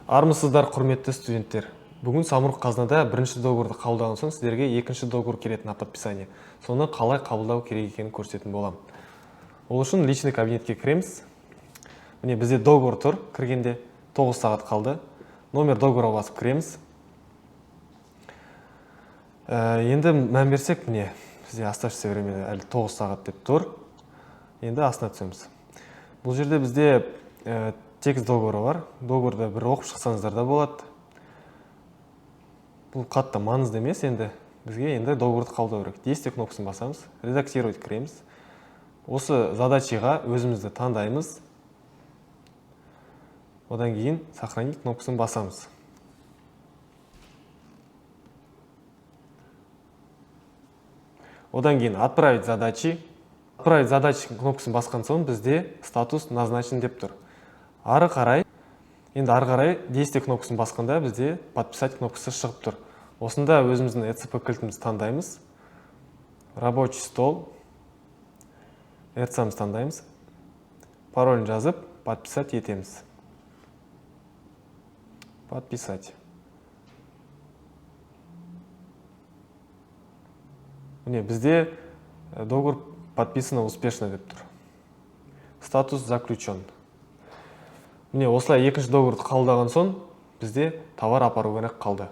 Армысыздар, құрметті студенттер. Бүгін Самұрық Қазынада бірінші договорды қабылдаған соң сіздерге екінші договор келеді на подписание. Соны қалай қабылдау керек екенін көрсететін боламын. Ол үшін личный кабинетке кіреміз. Міне бізде договор тұр, кіргенде 9 сағат қалды. Номер договорға басып кіреміз. Енді мән берсек, міне бізде оставшееся время әлі 9 сағат деп тұр. Енді астына түсеміз. Бұл жерде бізде текст договоры бар. Договорды бір оқып шықсаңыздар да болады. Бұл қатты маңызды емес, енді бізге енді договорды қабылдау керек. Действие кнопкасын басамыз, редактировать кіреміз. Осы задачаға өзімізді таңдаймыз. Одан кейін сохранить кнопкасын басамыз. Одан кейін отправить задачи. Отправить задачи кнопкасын басқан соң бізде статус назначен деп тұр. Ары қарай действие кнопкасын басқанда бізде подписать кнопкасы шығып тұр. Осында өзіміздің ECP кілтімізді таңдаймыз. Рабочий стол. ECP-мізді таңдаймыз. Паролін жазып, подписать етеміз. Подписать. Міне бізде договор подписано успешно деп тұр. Статус заключен. Міне осылай екінші договорды қабылдаған соң бізде товар апару керек қалды.